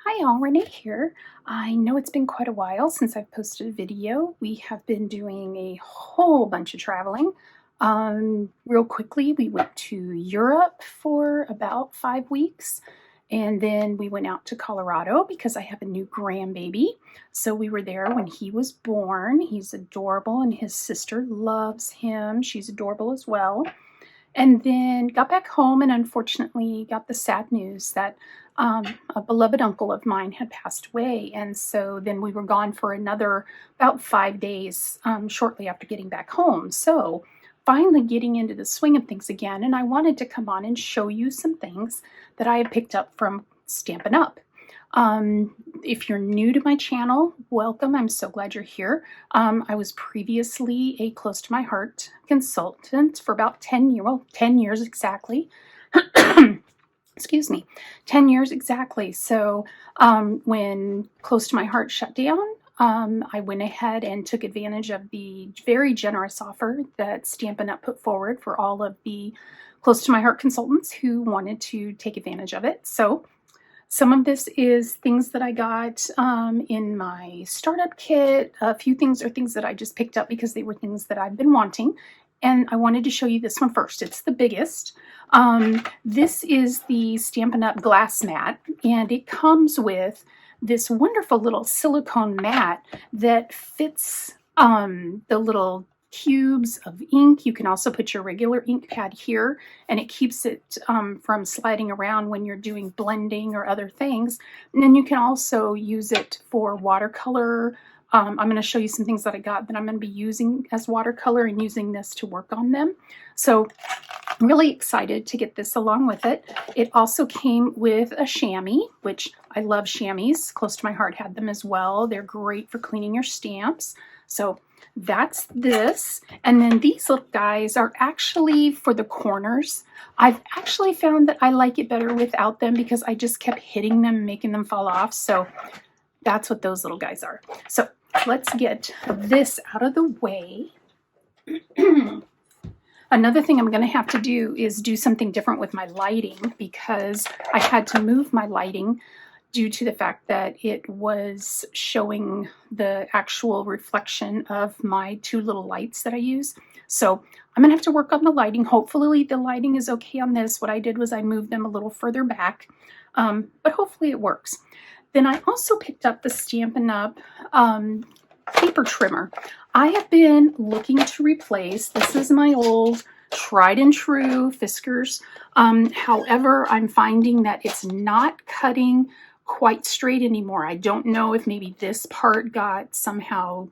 Hi all, Renee here. I know it's been quite a while since I've posted a video. We have been doing a whole bunch of traveling. Real quickly, we went to Europe for about 5 weeks, and then we went out to Colorado because I have a new grandbaby. So we were there when he was born. He's adorable, and his sister loves him. She's adorable as well. And then got back home and unfortunately got the sad news that a beloved uncle of mine had passed away. And so then we were gone for another about 5 days shortly after getting back home. So finally getting into the swing of things again. And I wanted to come on and show you some things that I have picked up from Stampin' Up. If you're new to my channel, welcome. I'm so glad you're here. I was previously a close to my heart consultant for about 10 years exactly. Excuse me, 10 years exactly. So when Close to My Heart shut down, I went ahead and took advantage of the very generous offer that Stampin' Up! Put forward for all of the Close to My Heart consultants who wanted to take advantage of it. So some of this is things that I got in my startup kit. A few things are things that I just picked up because they were things that I've been wanting. And I wanted to show you this one first. It's the biggest. This is the Stampin' Up! Glass mat, and it comes with this wonderful little silicone mat that fits the little cubes of ink. You can also put your regular ink pad here, and it keeps it from sliding around when you're doing blending or other things. And then you can also use it for watercolor. I'm going to show you some things that I got that I'm going to be using as watercolor and using this to work on them. So I'm really excited to get this along with it. It also came with a chamois, which I love chamois. Close to My Heart had them as well. They're great for cleaning your stamps. So that's this. And then these little guys are actually for the corners. I've actually found that I like it better without them because I just kept hitting them, making them fall off. So that's what those little guys are. So let's get this out of the way. Another thing I'm going to have to do is do something different with my lighting because I had to move my lighting due to the fact that it was showing the actual reflection of my two little lights that I use. So I'm going to have to work on the lighting. Hopefully the lighting is okay on this. What I did was I moved them a little further back, but hopefully it works. Then I also picked up the Stampin' Up! Paper trimmer. I have been looking to replace, this is my old tried and true Fiskars. However, I'm finding that it's not cutting quite straight anymore. I don't know if maybe this part got somehow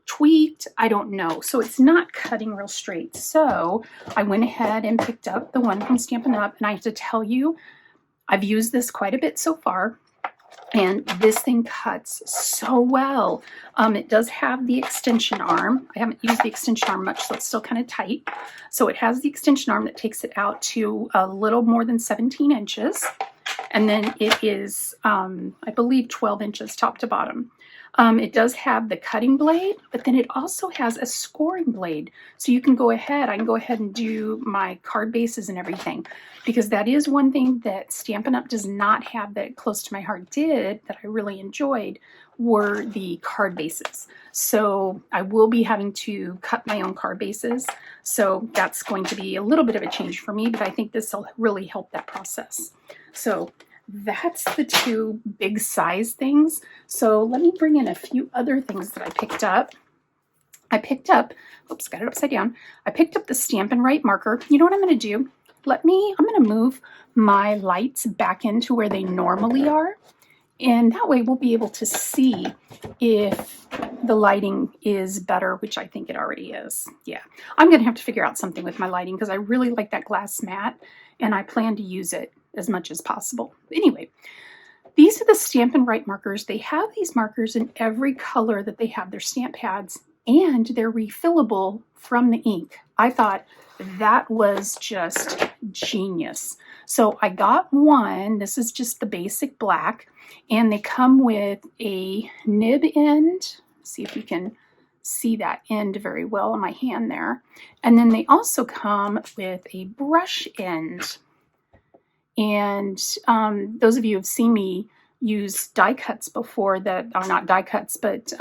tweaked. I don't know. So it's not cutting real straight. So I went ahead and picked up the one from Stampin' Up! And I have to tell you, I've used this quite a bit so far. And this thing cuts so well. It does have the extension arm. I haven't used the extension arm much, so it's still kind of tight. So it has the extension arm that takes it out to a little more than 17 inches. And then it is, I believe, 12 inches top to bottom. It does have the cutting blade, but then it also has a scoring blade. So you can go ahead, I can go ahead and do my card bases and everything, because that is one thing that Stampin' Up! Does not have that Close to My Heart did that I really enjoyed were the card bases. So I will be having to cut my own card bases. So that's going to be a little bit of a change for me, but I think this will really help that process. So that's the two big size things. So let me bring in a few other things that I picked up. Oops, got it upside down. I picked up the Stampin' Right marker. You know what I'm going to do? I'm going to move my lights back into where they normally are. And that way we'll be able to see if the lighting is better, which I think it already is. Yeah, I'm going to have to figure out something with my lighting because I really like that glass mat and I plan to use it as much as possible. Anyway, these are the Stampin' Right markers. They have these markers in every color that they have their stamp pads, and they're refillable from the ink. I thought that was just genius. So I got one. This is just the basic black, and they come with a nib end. See if you can see that end very well on my hand there. And then they also come with a brush end. And those of you who have seen me used die cuts before that are not die cuts, but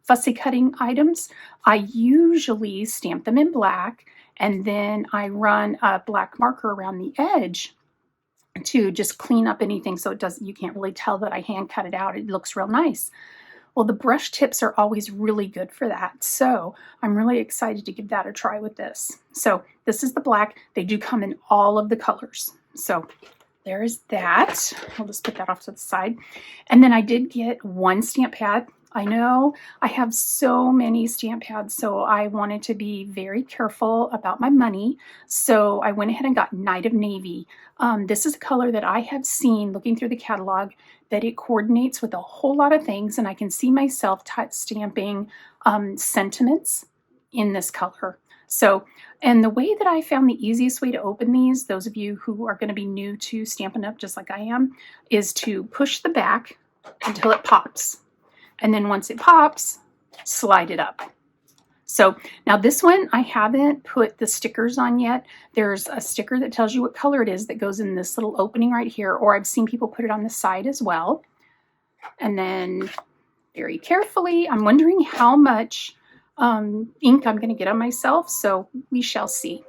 fussy cutting items, I usually stamp them in black, and then I run a black marker around the edge to just clean up anything so it doesn't, you can't really tell that I hand cut it out. It looks real nice. Well, the brush tips are always really good for that. So I'm really excited to give that a try with this. So this is the black. They do come in all of the colors. So there's that. I'll just put that off to the side. And then I did get one stamp pad. I know I have so many stamp pads, so I wanted to be very careful about my money. So I went ahead and got Night of Navy. This is a color that I have seen looking through the catalog that it coordinates with a whole lot of things, and I can see myself stamping sentiments in this color. So, and the way that I found the easiest way to open these, those of you who are going to be new to Stampin' Up just like I am, is to push the back until it pops. And then once it pops, slide it up. So now this one, I haven't put the stickers on yet. There's a sticker that tells you what color it is that goes in this little opening right here, or I've seen people put it on the side as well. And then very carefully, I'm wondering how much ink I'm going to get on myself, so we shall see.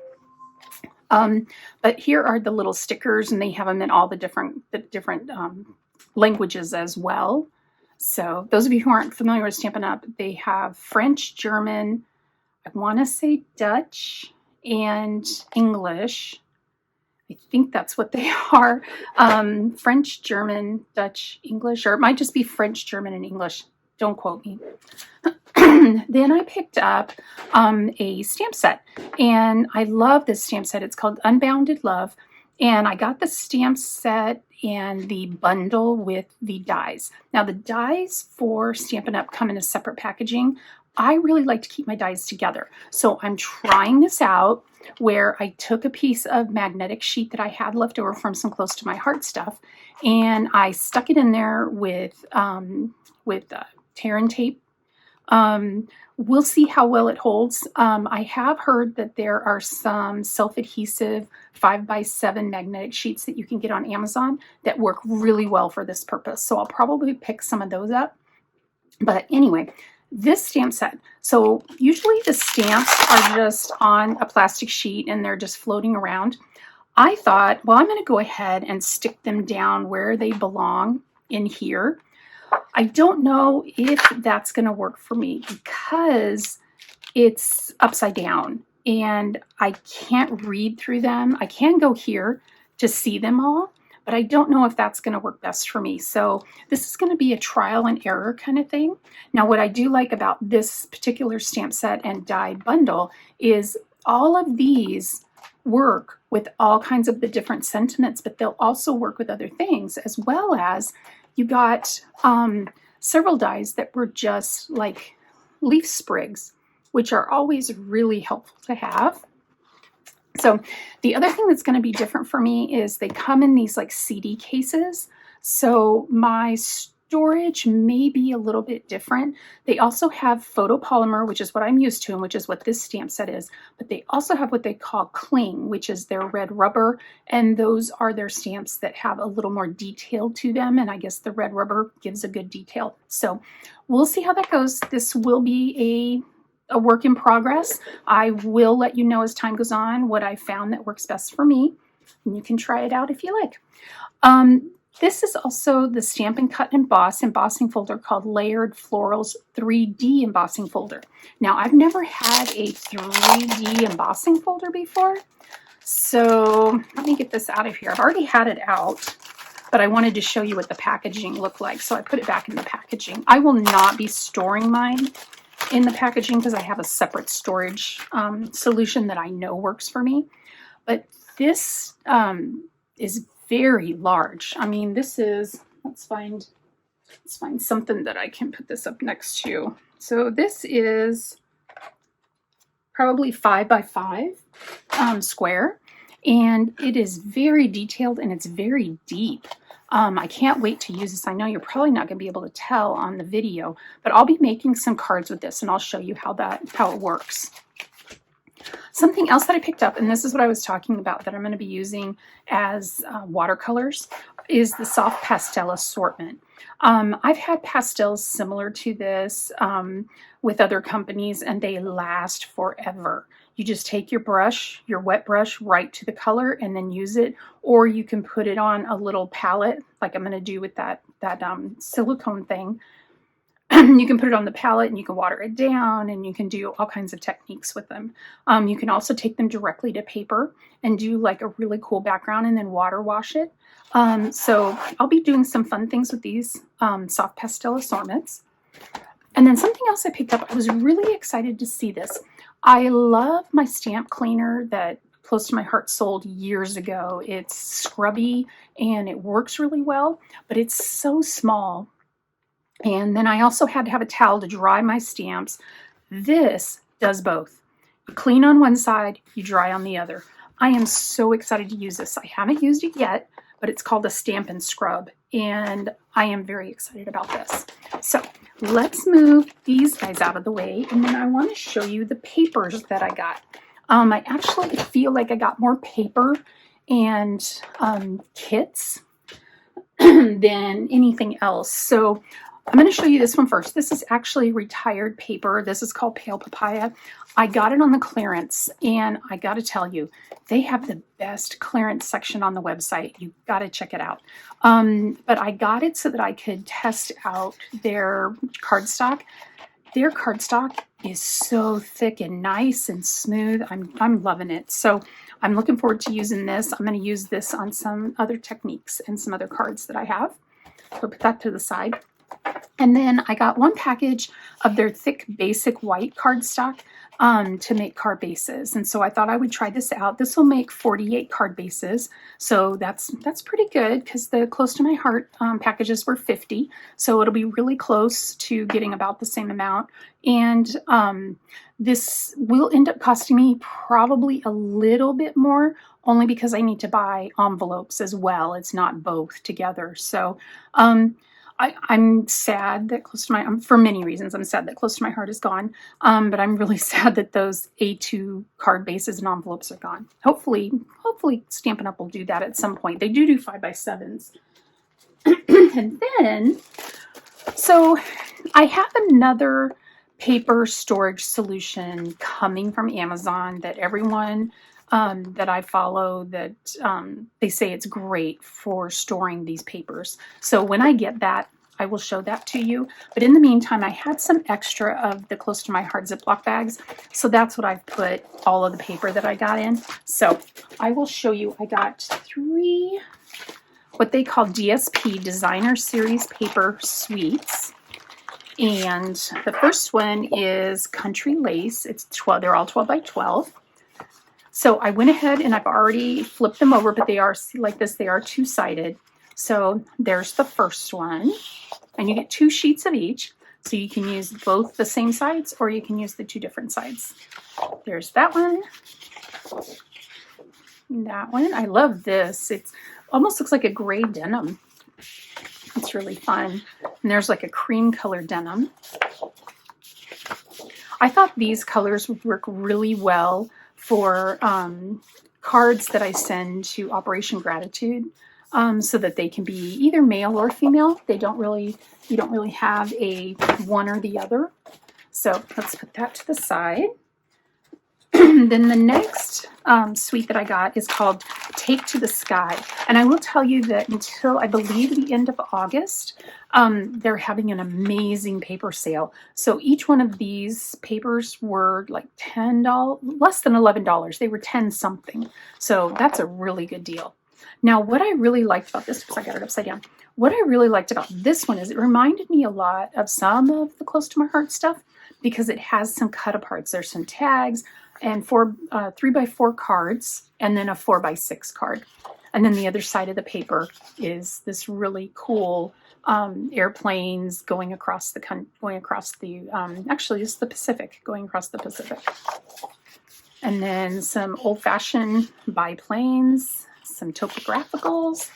But here are the little stickers, and they have them in all the different languages as well. So those of you who aren't familiar with Stampin' Up, they have French, German, I want to say Dutch, and English. I think that's what they are. French, German, Dutch, English, or it might just be French, German, and English. Don't quote me. Then I picked up a stamp set, and I love this stamp set. It's called Unbounded Love, and I got the stamp set and the bundle with the dies. Now the dies for Stampin' Up come in a separate packaging. I really like to keep my dies together. So I'm trying this out where I took a piece of magnetic sheet that I had left over from some Close to My Heart stuff, and I stuck it in there with tear and tape. We'll see how well it holds. I have heard that there are some self-adhesive 5x7 magnetic sheets that you can get on Amazon that work really well for this purpose. So I'll probably pick some of those up. But anyway, this stamp set. So usually the stamps are just on a plastic sheet and they're just floating around. I thought, well, I'm going to go ahead and stick them down where they belong in here. I don't know if that's going to work for me because it's upside down and I can't read through them. I can go here to see them all, but I don't know if that's going to work best for me. So this is going to be a trial and error kind of thing. Now, what I do like about this particular stamp set and die bundle is all of these work with all kinds of the different sentiments, but they'll also work with other things, as well as you got several dies that were just like leaf sprigs, which are always really helpful to have. So the other thing that's going to be different for me is they come in these like CD cases. So my storage may be a little bit different. They also have photopolymer, which is what I'm used to and which is what this stamp set is. But they also have what they call cling, which is their red rubber. And those are their stamps that have a little more detail to them. And I guess the red rubber gives a good detail. So we'll see how that goes. This will be a work in progress. I will let you know as time goes on what I found that works best for me. And you can try it out if you like. This is also the Stampin' Cut and Emboss embossing folder called Layered Florals 3D embossing folder. Now, I've never had a 3D embossing folder before, so let me get this out of here. I've already had it out, but I wanted to show you what the packaging looked like, so I put it back in the packaging. I will not be storing mine in the packaging because I have a separate storage solution that I know works for me, but this is very large. I mean, this is, let's find something that I can put this up next to. So this is probably 5 by 5 square, and it is very detailed and it's very deep. I can't wait to use this. I know you're probably not going to be able to tell on the video, but I'll be making some cards with this and I'll show you how it works. Something else that I picked up, and this is what I was talking about that I'm going to be using as watercolors, is the soft pastel assortment. I've had pastels similar to this with other companies, and they last forever. You just take your brush, your wet brush, right to the color, and then use it. Or you can put it on a little palette, like I'm going to do with that silicone thing. You can put it on the palette and you can water it down, and you can do all kinds of techniques with them. You can also take them directly to paper and do like a really cool background and then water wash it. So I'll be doing some fun things with these soft pastel assortments. And then something else I picked up, I was really excited to see this. I love my stamp cleaner that Close to My Heart sold years ago. It's scrubby and it works really well, but it's so small. And then I also had to have a towel to dry my stamps. This does both. You clean on one side, you dry on the other. I am so excited to use this. I haven't used it yet, but it's called a Stampin' Scrub, and I am very excited about this. So let's move these guys out of the way, and then I want to show you the papers that I got. I actually feel like I got more paper and kits than anything else. So I'm going to show you this one first. This is actually retired paper. This is called Pale Papaya. I got it on the clearance, and I got to tell you, they have the best clearance section on the website. You got to check it out. But I got it so that I could test out their cardstock. Their cardstock is so thick and nice and smooth. I'm loving it. So I'm looking forward to using this. I'm going to use this on some other techniques and some other cards that I have. So put that to the side. And then I got one package of their thick basic white cardstock to make card bases. And so I thought I would try this out. This will make 48 card bases. So that's pretty good because the Close to My Heart packages were 50. So it'll be really close to getting about the same amount. And this will end up costing me probably a little bit more, only because I need to buy envelopes as well. It's not both together. So I'm sad that for many reasons, I'm sad that Close to My Heart is gone. But I'm really sad that those A2 card bases and envelopes are gone. Hopefully Stampin' Up will do that at some point. They do 5x7s. And then, so I have another paper storage solution coming from Amazon that everyone that I follow, that they say it's great for storing these papers. So when I get that, I will show that to you. But in the meantime, I had some extra of the Close to My Heart Ziploc bags. So that's what I've put all of the paper that I got in. So I will show you, I got 3, what they call DSP Designer Series Paper Suites. And the first one is Country Lace. It's 12, they're all 12 by 12. So I went ahead and I've already flipped them over, but they are like this. They are two-sided. So there's the first one, and you get 2 sheets of each. So you can use both the same sides, or you can use the 2 different sides. There's that one. That one. I love this. It almost looks like a gray denim. It's really fun. And there's like a cream colored denim. I thought these colors would work really well for cards that I send to Operation Gratitude, so that they can be either male or female. You don't really have a one or the other. So let's put that to the side. Then the next suite that I got is called Take to the Sky. And I will tell you that until I believe the end of August, they're having an amazing paper sale. So each one of these papers were like $10, less than $11. They were 10 something. So that's a really good deal. Now, what I really liked about this, because I got it upside down, what I really liked about this one is it reminded me a lot of some of the Close to My Heart stuff, because it has some cut aparts. There's some tags and 3x4 cards, and then a 4x6 card. And then the other side of the paper is this really cool airplanes going across the actually it's the Pacific, going across the Pacific. And then some old-fashioned biplanes, some topographicals.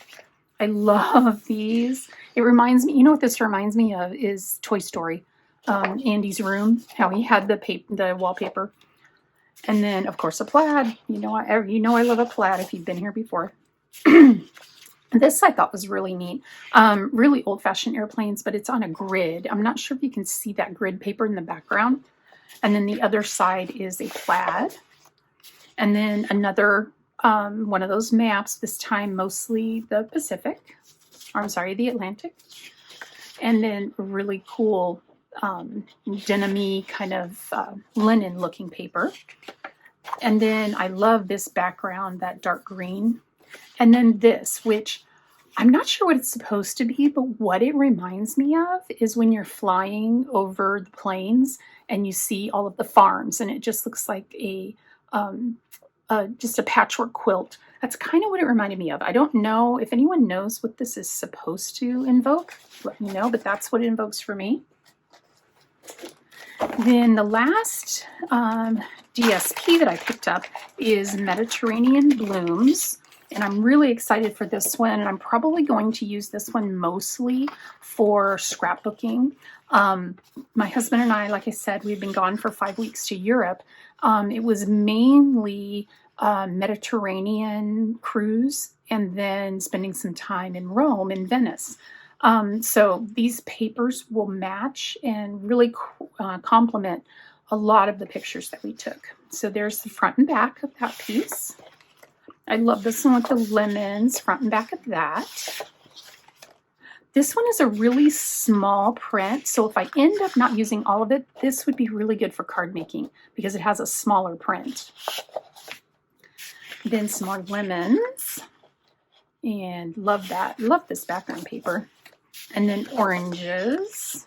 I love these. It reminds me, you know what this reminds me of is Toy Story. Andy's room, how he had the wallpaper. And then, of course, a plaid. You know I love a plaid if you've been here before. This I thought was really neat. Really old-fashioned airplanes, but it's on a grid. I'm not sure if you can see that grid paper in the background. And then the other side is a plaid. And then another one of those maps, this time mostly the Pacific. Or I'm sorry, the Atlantic. And then a really cool denim-y kind of linen-looking paper. And then I love this background, that dark green. And then this, which I'm not sure what it's supposed to be, but what it reminds me of is when you're flying over the plains and you see all of the farms, and it just looks like just a patchwork quilt. That's kind of what it reminded me of. I don't know if anyone knows what this is supposed to invoke. Let me know, but that's what it invokes for me. Then the last DSP that I picked up is Mediterranean Blooms. And I'm really excited for this one. And I'm probably going to use this one mostly for scrapbooking. My husband and I, like I said, we've been gone for 5 weeks to Europe. It was mainly Mediterranean cruise and then spending some time in Rome and Venice. So these papers will match and really complement a lot of the pictures that we took. So there's the front and back of that piece. I love this one with the lemons, front and back of that. This one is a really small print, so if I end up not using all of it, this would be really good for card making because it has a smaller print. Then some more lemons, and love that. Love this background paper. And then oranges,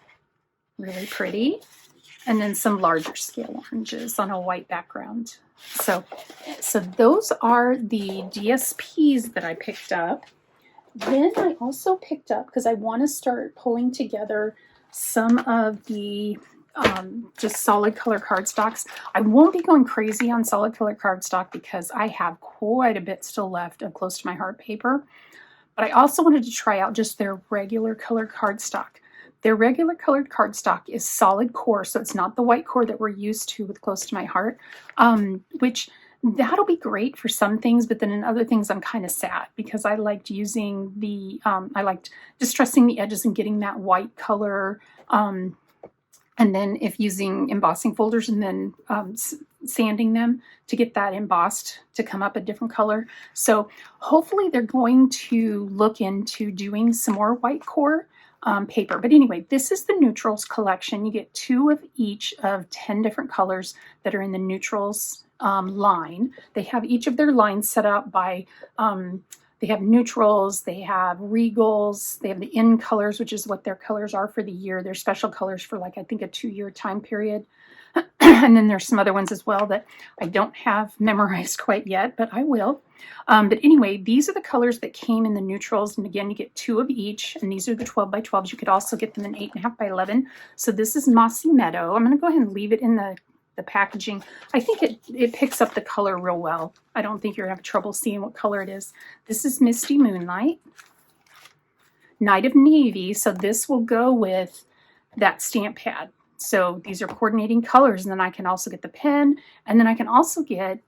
really pretty. And then some larger scale oranges on a white background. So those are the DSPs that I picked up. Then I also picked up, because I want to start pulling together some of the just solid color cardstocks. I won't be going crazy on solid color cardstock because I have quite a bit still left of Close to My Heart paper. But I also wanted to try out just their regular color cardstock. Their regular colored cardstock is solid core, so it's not the white core that we're used to with Close to My Heart, which that'll be great for some things, but then in other things I'm kind of sad because I liked using I liked distressing the edges and getting that white color, and then if using embossing folders and then sanding them to get that embossed to come up a different color. So hopefully they're going to look into doing some more white core paper. But anyway, this is the neutrals collection. You get 2 of each of 10 different colors that are in the neutrals line. They have each of their lines set up by, they have neutrals, they have regals, they have the in colors, which is what their colors are for the year. They're special colors for like, I think a 2-year time period. And then there's some other ones as well that I don't have memorized quite yet, but I will. But anyway, these are the colors that came in the neutrals. And again, you get 2 of each. And these are the 12 by 12s. You could also get them in 8.5 by 11. So this is Mossy Meadow. I'm going to go ahead and leave it in the packaging. I think it picks up the color real well. I don't think you're going to have trouble seeing what color it is. This is Misty Moonlight. Night of Navy. So this will go with that stamp pad. So these are coordinating colors, and then I can also get the pen, and then I can also get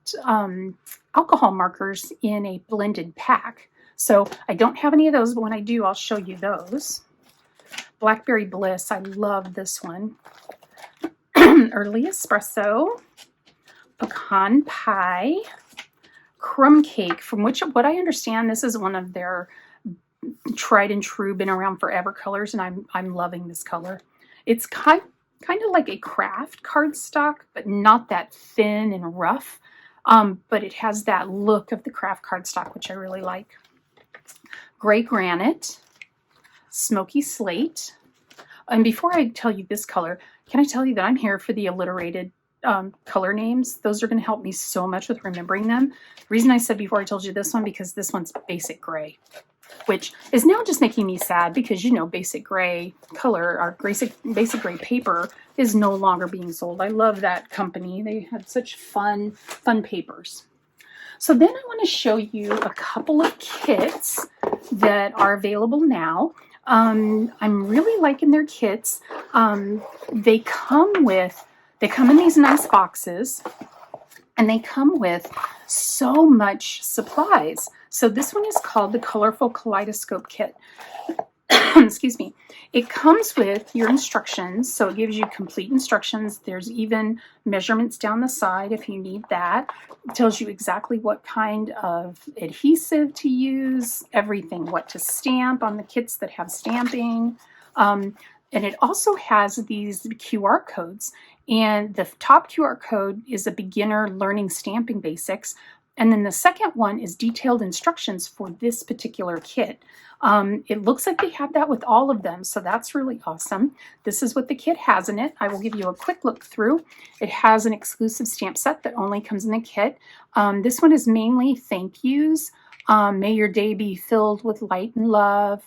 alcohol markers in a blended pack. So I don't have any of those, but when I do, I'll show you those. Blackberry Bliss, I love this one. Early Espresso, Pecan Pie, Crumb Cake, from which, what I understand, this is one of their tried and true, been around forever colors, and I'm loving this color. It's kind of like a craft cardstock, but not that thin and rough. But it has that look of the craft cardstock, which I really like. Gray Granite, Smoky Slate. And before I tell you this color, can I tell you that I'm here for the alliterated color names? Those are going to help me so much with remembering them. The reason I said before I told you this one, because this one's Basic Gray, which is now just making me sad because, you know, Basic Gray color, or Basic Gray paper is no longer being sold. I love that company. They had such fun papers. So then I want to show you a couple of kits that are available now. I'm really liking their kits. They come in these nice boxes. And they come with so much supplies. So this one is called the Colorful Kaleidoscope Kit. Excuse me. It comes with your instructions, so it gives you complete instructions. There's even measurements down the side if you need that. It tells you exactly what kind of adhesive to use, everything, what to stamp on the kits that have stamping. And it also has these QR codes. And the top QR code is a beginner learning stamping basics. And then the second one is detailed instructions for this particular kit. It looks like they have that with all of them, so that's really awesome. This is what the kit has in it. I will give you a quick look through. It has an exclusive stamp set that only comes in the kit. This one is mainly thank yous. May your day be filled with light and love.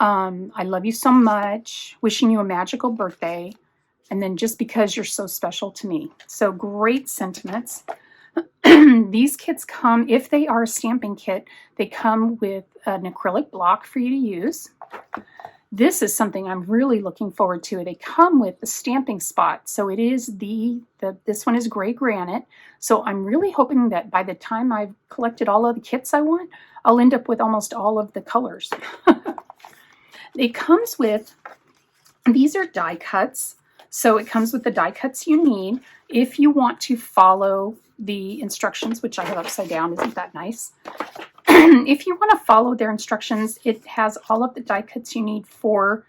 I love you so much. Wishing you a magical birthday. And then just because you're so special to me. So great sentiments. These kits come, if they are a stamping kit, they come with an acrylic block for you to use. This is something I'm really looking forward to. They come with the stamping spot. So it is this one is gray granite. So I'm really hoping that by the time I've collected all of the kits I want, I'll end up with almost all of the colors. It comes with, these are die cuts. So it comes with the die cuts you need if you want to follow the instructions, which I have upside down. Isn't that nice? If you want to follow their instructions, it has all of the die cuts you need for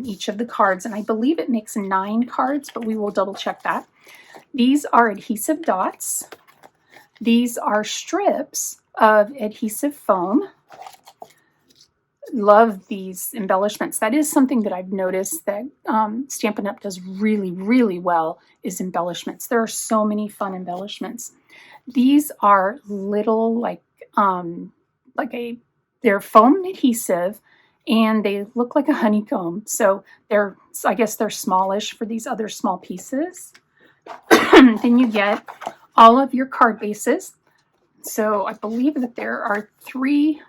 each of the cards. And I believe it makes 9 cards, but we will double check that. These are adhesive dots. These are strips of adhesive foam. Love these embellishments. That is something that I've noticed that Stampin' Up! Does really, really well is embellishments. There are so many fun embellishments. These are little they're foam adhesive and they look like a honeycomb. So I guess they're smallish for these other small pieces. Then you get all of your card bases. So I believe that there are 3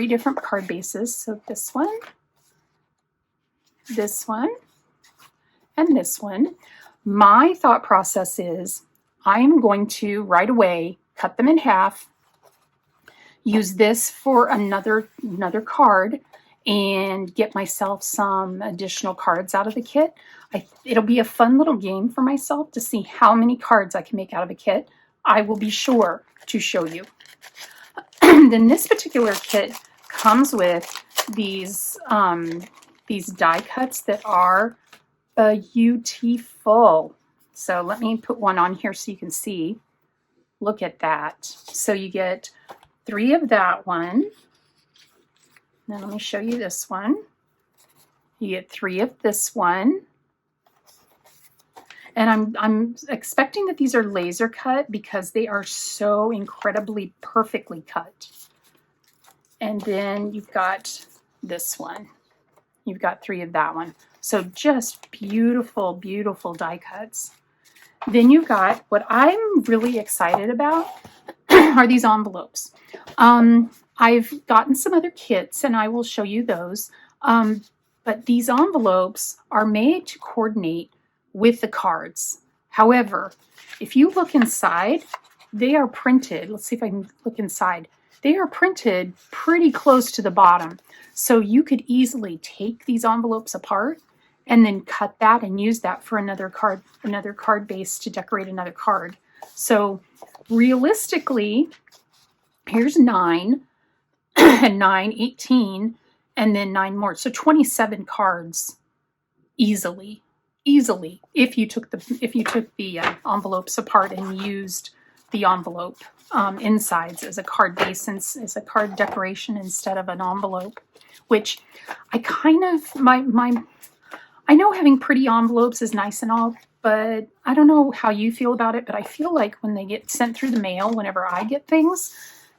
different card bases. So this one, and this one. My thought process is I'm going to right away cut them in half, use this for another card, and get myself some additional cards out of the kit. It'll be a fun little game for myself to see how many cards I can make out of a kit. I will be sure to show you. Then this particular kit comes with these die cuts that are beautiful. So let me put one on here so you can see. Look at that. So you get 3 of that one. Now let me show you this one. You get 3 of this one. And I'm expecting that these are laser cut because they are so incredibly perfectly cut. And then you've got this one. You've got 3 of that one. So just beautiful, beautiful die cuts. Then you've got what I'm really excited about are these envelopes. I've gotten some other kits and I will show you those. But these envelopes are made to coordinate with the cards. However, if you look inside, they are printed. Let's see if I can look inside. They are printed pretty close to the bottom. So you could easily take these envelopes apart and then cut that and use that for another card base to decorate another card. So realistically, here's 9 and 9, 18, and then 9 more. So 27 cards easily if you took the envelopes apart and used the envelope insides as a card base and as a card decoration instead of an envelope, which I kind of I know having pretty envelopes is nice and all, but I don't know how you feel about it, but I feel like when they get sent through the mail, whenever I get things,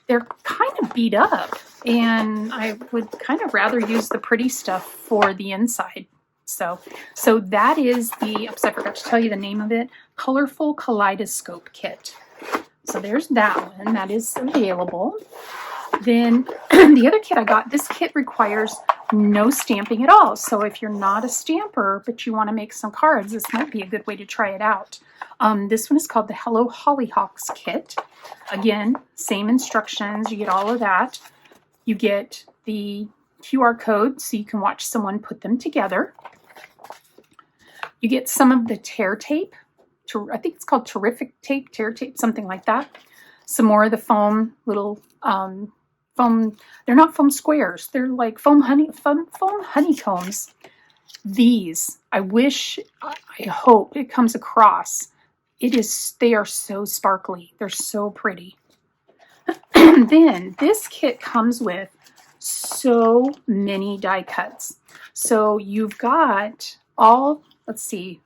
they're kind of beat up, and I would kind of rather use the pretty stuff for the inside. So that is I forgot to tell you the name of it, Colorful Kaleidoscope Kit. So there's that one that is available. Then the other kit I got, this kit requires no stamping at all. So if you're not a stamper, but you want to make some cards, this might be a good way to try it out. This one is called the Hello Hollyhocks kit. Again, same instructions. You get all of that. You get the QR code so you can watch someone put them together. You get some of the tear tape. I think it's called terrific tape, tear tape, something like that. Some more of the foam, little foam. They're not foam squares. They're like foam honeycombs. These, I hope it comes across. They are so sparkly. They're so pretty. Then this kit comes with so many die cuts. So you've got all, let's see,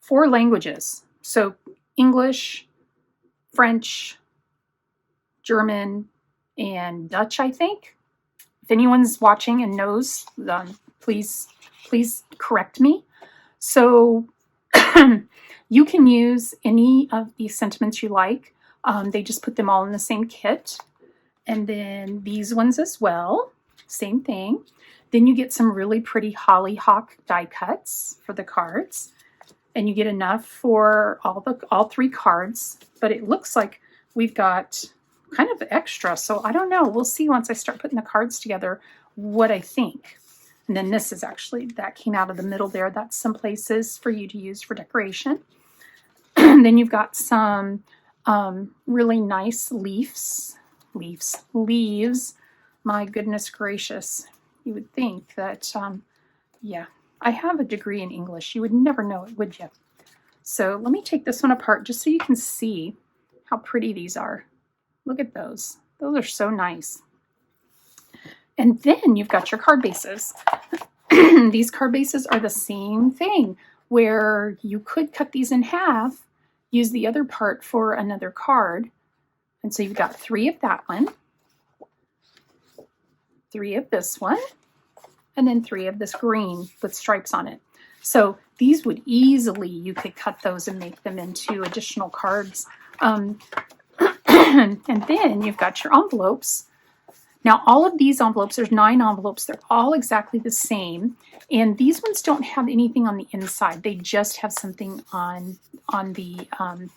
4 languages. So English, French, German, and Dutch, I think. If anyone's watching and knows, please correct me. So you can use any of these sentiments you like. They just put them all in the same kit. And then these ones as well, same thing. Then you get some really pretty hollyhock die cuts for the cards. And you get enough for all 3 cards. But it looks like we've got kind of extra. So I don't know. We'll see once I start putting the cards together what I think. And then this is actually, that came out of the middle there. That's some places for you to use for decoration. Then you've got some really nice leaves. My goodness gracious. You would think that, yeah, I have a degree in English. You would never know it, would you? So let me take this one apart just so you can see how pretty these are. Look at those. Those are so nice. And then you've got your card bases. These card bases are the same thing, where you could cut these in half, use the other part for another card. And so you've got 3 of that one, 3 of this one, and then 3 of this green with stripes on it. So these would easily, you could cut those and make them into additional cards. And then you've got your envelopes. Now, all of these envelopes, there's 9 envelopes. They're all exactly the same. And these ones don't have anything on the inside. They just have something on the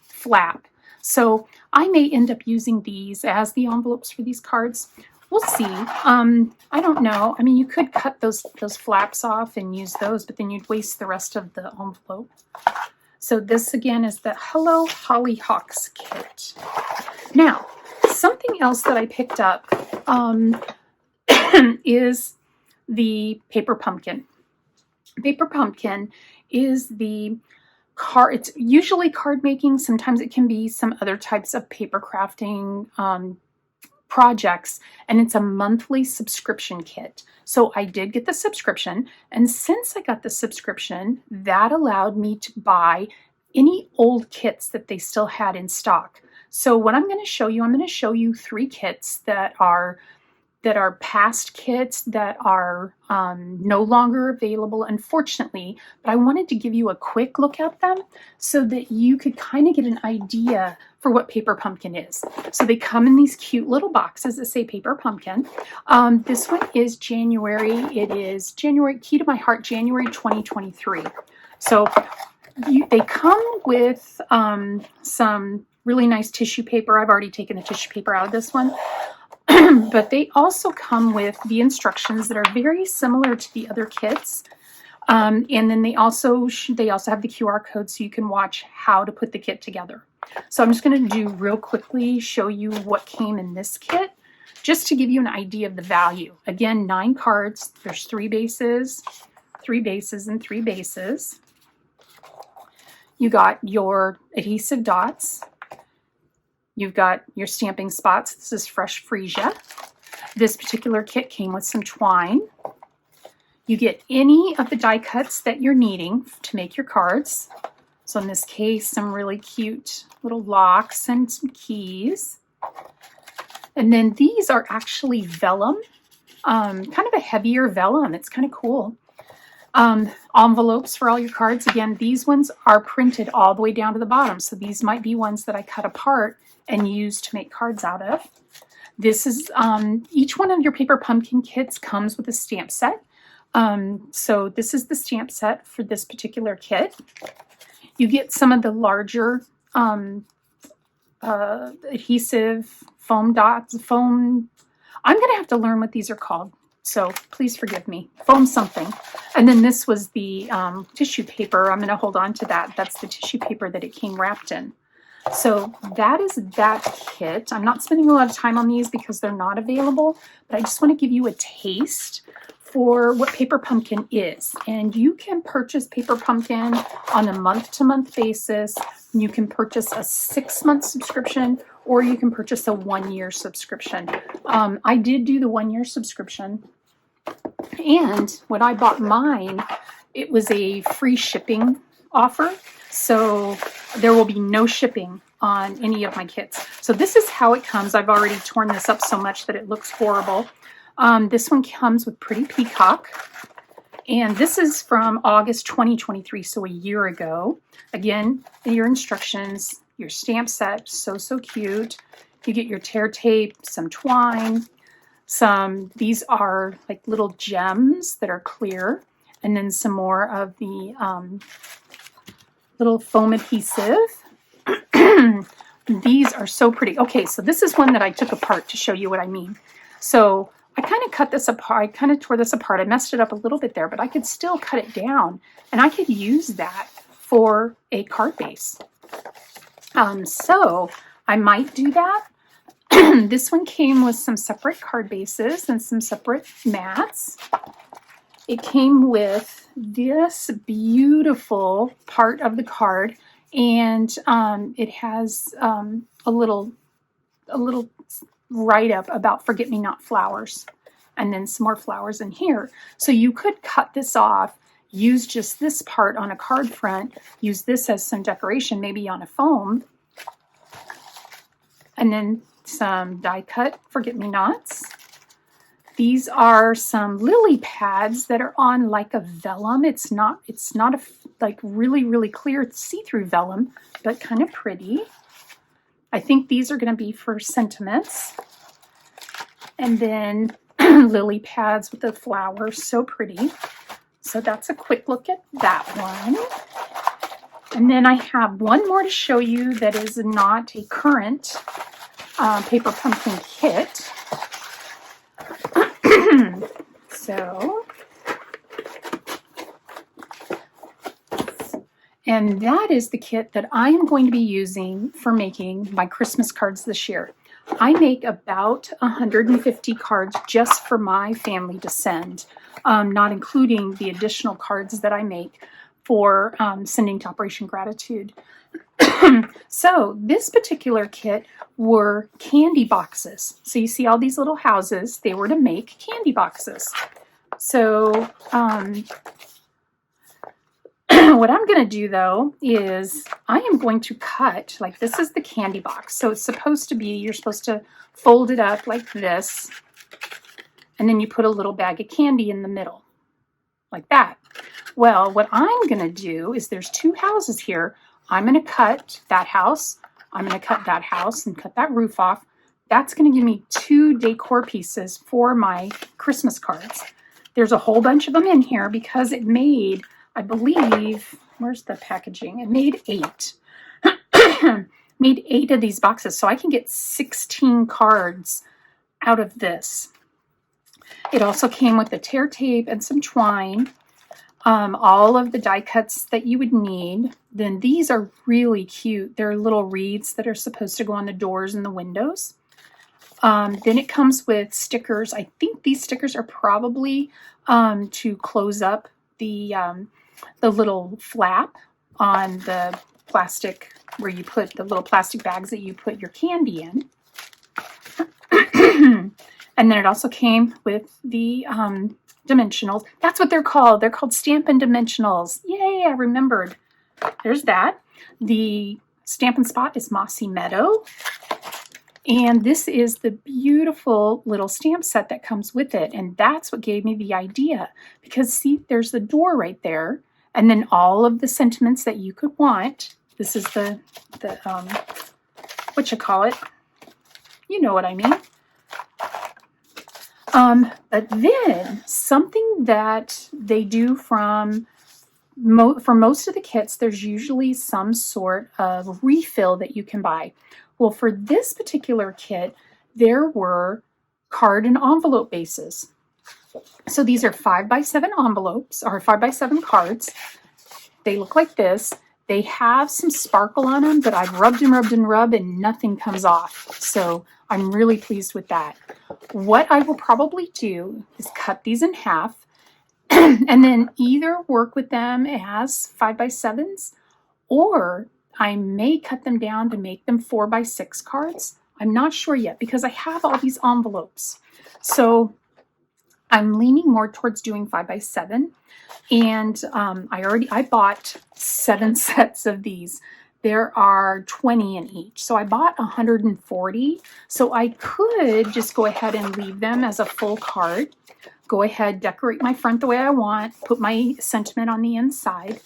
flap. So I may end up using these as the envelopes for these cards. We'll see. I don't know. I mean, you could cut those flaps off and use those, but then you'd waste the rest of the envelope. So this, again, is the Hello Hollyhocks kit. Now, something else that I picked up is the paper pumpkin. Paper pumpkin is the card. It's usually card making. Sometimes it can be some other types of paper crafting projects, and it's a monthly subscription kit. So I did get the subscription, and since I got the subscription, that allowed me to buy any old kits that they still had in stock. So what I'm going to show you 3 kits that are past kits that are no longer available, unfortunately, but I wanted to give you a quick look at them so that you could kind of get an idea for what Paper Pumpkin is. So they come in these cute little boxes that say Paper Pumpkin. This one is January. It is January, Key to My Heart, January 2023. So they come with some really nice tissue paper. I've already taken the tissue paper out of this one. But they also come with the instructions that are very similar to the other kits. And then they also have the QR code so you can watch how to put the kit together. So I'm just going to do real quickly, show you what came in this kit, just to give you an idea of the value. Again, 9 cards. There's 3 bases, 3 bases, and 3 bases. You got your adhesive dots. You've got your stamping spots. This is fresh freesia. This particular kit came with some twine. You get any of the die cuts that you're needing to make your cards. So in this case, some really cute little locks and some keys. And then these are actually vellum, kind of a heavier vellum. It's kind of cool. Envelopes for all your cards. Again, these ones are printed all the way down to the bottom. So these might be ones that I cut apart and use to make cards out of. This is, each one of your paper pumpkin kits comes with a stamp set. So this is the stamp set for this particular kit. You get some of the larger adhesive foam dots, I'm going to have to learn what these are called. So please forgive me. Foam something. And then this was the tissue paper. I'm going to hold on to that. That's the tissue paper that it came wrapped in. So that is that kit. I'm not spending a lot of time on these because they're not available, but I just want to give you a taste for what Paper Pumpkin is. And you can purchase Paper Pumpkin on a month-to-month basis. You can purchase a 6-month subscription, or you can purchase a 1-year subscription. I did do the 1-year subscription. And when I bought mine, it was a free shipping offer. So there will be no shipping on any of my kits. So this is how it comes. I've already torn this up so much that it looks horrible. This one comes with Pretty Peacock. And this is from August 2023, so a year ago. Again, your instructions, your stamp set, so cute. You get your tear tape, some twine, these are like little gems that are clear, and then some more of the little foam adhesive. These are so pretty. Okay, so this is one that I took apart to show you what I mean. So I kind of cut this apart. I kind of tore this apart. I messed it up a little bit there, but I could still cut it down, and I could use that for a card base. So I might do that. This one came with some separate card bases and some separate mats. It came with this beautiful part of the card, and it has a little write-up about forget-me-not flowers, and then some more flowers in here. So you could cut this off, use just this part on a card front, use this as some decoration, maybe on a foam, and then some die-cut forget-me-nots. These are some lily pads that are on like a vellum. It's not a like really clear see-through vellum, but kind of pretty. I think these are going to be for sentiments. And then lily pads with the flowers, so pretty. So that's a quick look at that one. And then I have one more to show you that is not a current Paper Pumpkin kit. And that is the kit that I am going to be using for making my Christmas cards this year. I make about 150 cards just for my family to send, not including the additional cards that I make for sending to Operation Gratitude. So this particular kit were candy boxes. So you see all these little houses, they were to make candy boxes. So what I'm going to do though is I am going to cut, like this is the candy box. So it's supposed to be, you're supposed to fold it up like this, and then you put a little bag of candy in the middle, like that. Well, what I'm going to do is there's 2 houses here. I'm going to cut that house. I'm going to cut that house and cut that roof off. That's going to give me 2 decor pieces for my Christmas cards. There's a whole bunch of them in here because it made, I believe, where's the packaging? It made 8. Made 8 of these boxes. So I can get 16 cards out of this. It also came with the tear tape and some twine. All of the die cuts that you would need. Then these are really cute. They're little wreaths that are supposed to go on the doors and the windows. Then it comes with stickers. I think these stickers are probably to close up the little flap on the plastic where you put the little plastic bags that you put your candy in. And then it also came with the dimensionals. That's what they're called. They're called Stampin' Dimensionals. Yay, I remembered. There's that. The Stampin' Spot is Mossy Meadow. And this is the beautiful little stamp set that comes with it. And that's what gave me the idea. Because see, there's the door right there. And then all of the sentiments that you could want. This is the what you call it. You know what I mean. But then something that they do for most of the kits, there's usually some sort of refill that you can buy. Well, for this particular kit, there were card and envelope bases. So these are 5x7 envelopes, or 5x7 cards. They look like this. They have some sparkle on them, but I've rubbed and rubbed and nothing comes off. So I'm really pleased with that. What I will probably do is cut these in half and then either work with them as 5x7s, or I may cut them down to make them 4x6 cards. I'm not sure yet because I have all these envelopes. So I'm leaning more towards doing 5x7. And I bought 7 sets of these. There are 20 in each. So I bought 140. So I could just go ahead and leave them as a full card. Go ahead, decorate my front the way I want, put my sentiment on the inside.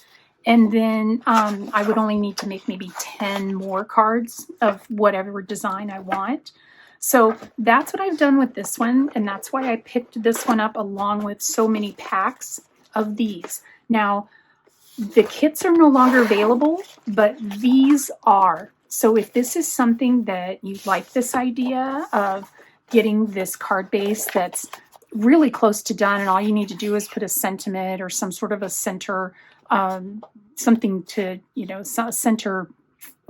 And then I would only need to make maybe 10 more cards of whatever design I want. So that's what I've done with this one. And that's why I picked this one up along with so many packs of these. Now, the kits are no longer available, but these are. So if this is something that you like, this idea of getting this card base that's really close to done, and all you need to do is put a sentiment or some sort of a center, something to, center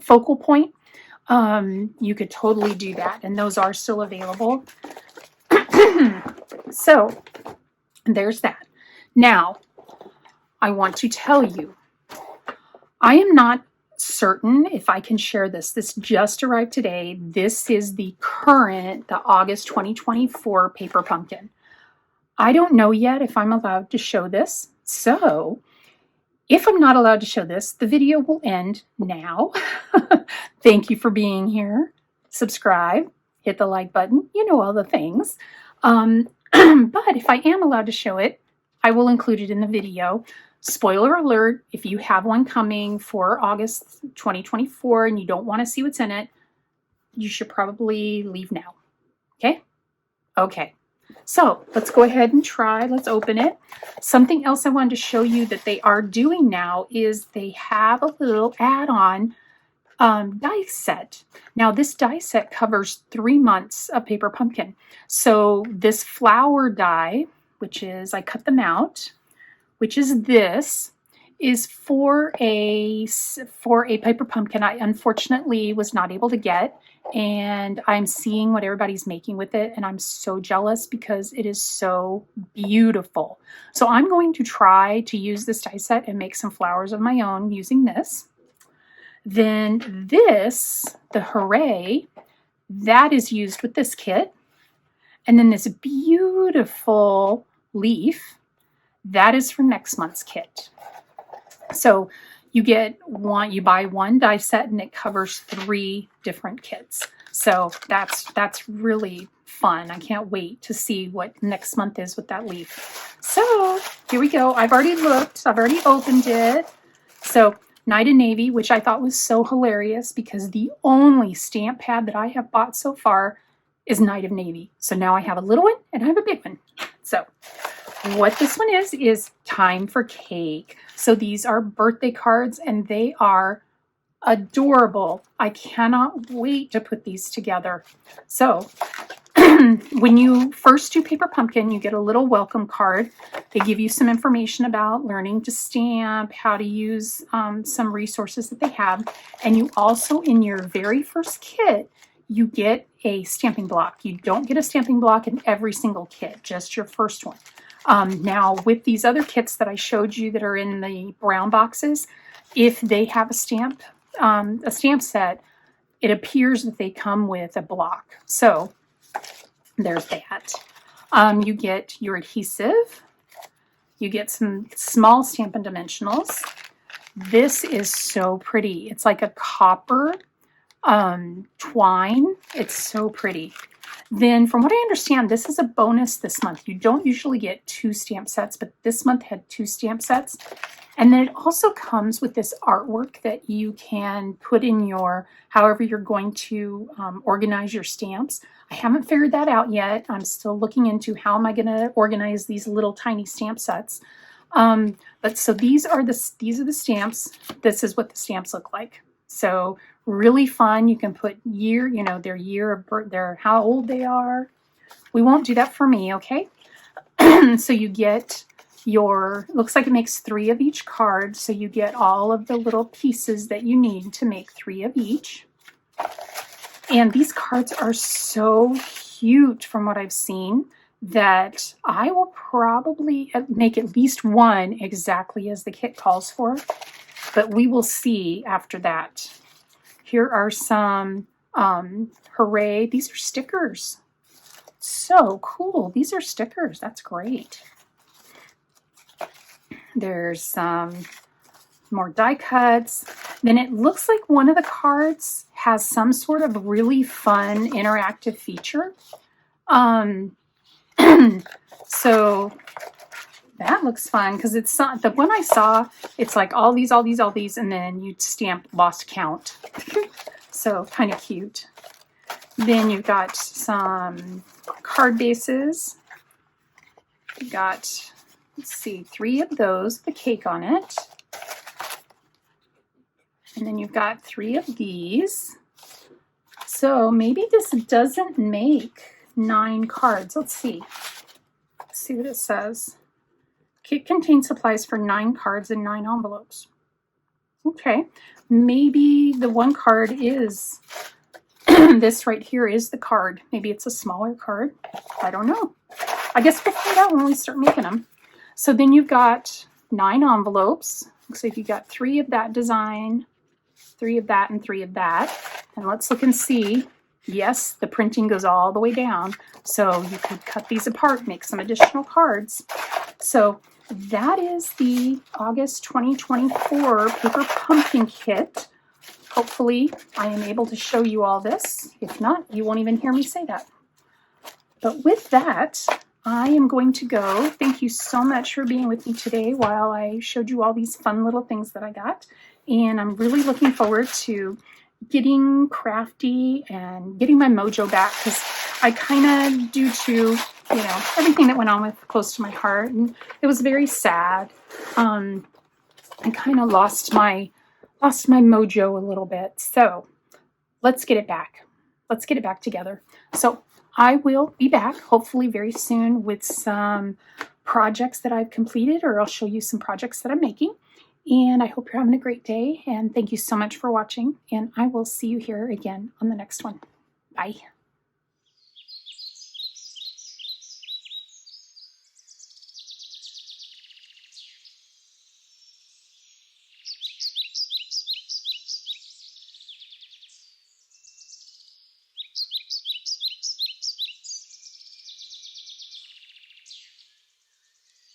focal point, you could totally do that. And those are still available. So there's that. Now, I want to tell you, I am not certain if I can share this. This just arrived today. This is the August 2024 paper pumpkin. I don't know yet if I'm allowed to show this. So if I'm not allowed to show this, the video will end now. Thank you for being here. Subscribe, hit the like button, all the things. But if I am allowed to show it, I will include it in the video. Spoiler alert, if you have one coming for August 2024 and you don't want to see what's in it, you should probably leave now. Okay? Okay. So let's go ahead and try. Let's open it. Something else I wanted to show you that they are doing now is they have a little add-on die set. Now this die set covers 3 months of paper pumpkin. So this flower die, which is, I cut them out, which is this, is for a paper pumpkin I unfortunately was not able to get, and I'm seeing what everybody's making with it, and I'm so jealous because it is so beautiful. So I'm going to try to use this die set and make some flowers of my own using this. Then this, the Hooray, that is used with this kit. And then this beautiful leaf, that is for next month's kit. So you buy one die set and it covers 3 different kits. So that's really fun. I can't wait to see what next month is with that leaf. So here we go. I've already looked. I've already opened it. So Night of Navy, which I thought was so hilarious because the only stamp pad that I have bought so far is Night of Navy. So now I have a little one and I have a big one. So what this one is Time for Cake. So these are birthday cards and they are adorable. I cannot wait to put these together. So when you first do paper pumpkin, you get a little welcome card. They give you some information about learning to stamp, how to use some resources that they have. And you also, in your very first kit, you get a stamping block. You don't get a stamping block in every single kit, just your first one. Now, with these other kits that I showed you that are in the brown boxes, if they have a stamp set, it appears that they come with a block. So there's that. You get your adhesive. You get some small Stampin' Dimensionals. This is so pretty. It's like a copper twine. It's so pretty. Then from what I understand, this is a bonus this month. You don't usually get 2 stamp sets, but this month had 2 stamp sets. And then it also comes with this artwork that you can put in your, however you're going to organize your stamps. I haven't figured that out yet. I'm still looking into how am I going to organize these little tiny stamp sets. But so these are the stamps. This is what the stamps look like. So really fun. You can put year, you know, their year of birth, their how old they are. We won't do that for me, okay? So you get your, looks like it makes 3 of each card. So you get all of the little pieces that you need to make 3 of each. And these cards are so cute from what I've seen that I will probably make at least one exactly as the kit calls for, but we will see after that. Here are some hooray, these are stickers. So cool, these are stickers, that's great. There's some more die cuts. Then it looks like one of the cards has some sort of really fun interactive feature. So that looks fun because it's not, the one I saw, it's like all these, and then you'd stamp lost count. So kind of cute. Then you've got some card bases. You got, let's see, 3 of those, the cake on it. And then you've got 3 of these. So maybe this doesn't make 9 cards. Let's see. Let's see what it says. Kit contains supplies for 9 cards and 9 envelopes. Okay. Maybe the one card is, this right here is the card. Maybe it's a smaller card. I don't know. I guess we'll find out when we start making them. So then you've got 9 envelopes. Looks like you got 3 of that design, 3 of that, and 3 of that. And let's look and see. Yes, the printing goes all the way down. So you could cut these apart, make some additional cards. So that is the August 2024 Paper Pumpkin Kit. Hopefully I am able to show you all this. If not, you won't even hear me say that. But with that, I am going to go. Thank you so much for being with me today while I showed you all these fun little things that I got. And I'm really looking forward to getting crafty and getting my mojo back, because I kind of, due to, you know, everything that went on with close to my heart, and it was very sad. I kind of lost my mojo a little bit. So let's get it back. Let's get it back together. So I will be back hopefully very soon with some projects that I've completed, or I'll show you some projects that I'm making. And I hope you're having a great day, and thank you so much for watching, and I will see you here again on the next one. Bye.